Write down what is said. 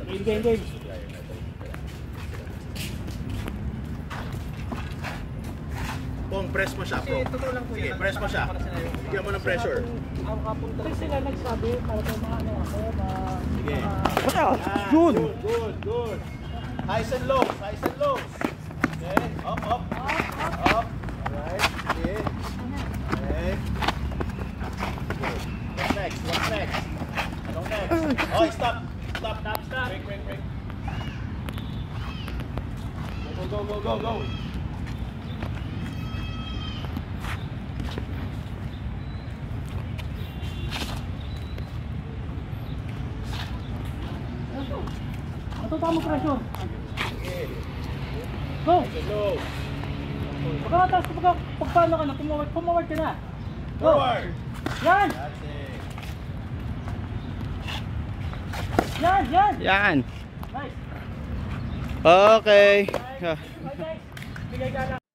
Game. Pong, press mo siya, Pong. Sige, press mo siya. Bigyan mo ng pressure. Kasi sila nagsabi para sa mga ano ako, sige. Good. Good. Highs and lows. Okay, up. Alright, sige. Okay. Good. What's next? Anong next? Oh, stop. Break. Go. Ito tama pressure. Go. Pagkataas pagpaano ka na, pumaward ka na. Go. Forward. Yan. That's it. Yan. Yan. Nice. Okay. Okay guys. Bigay ka lang.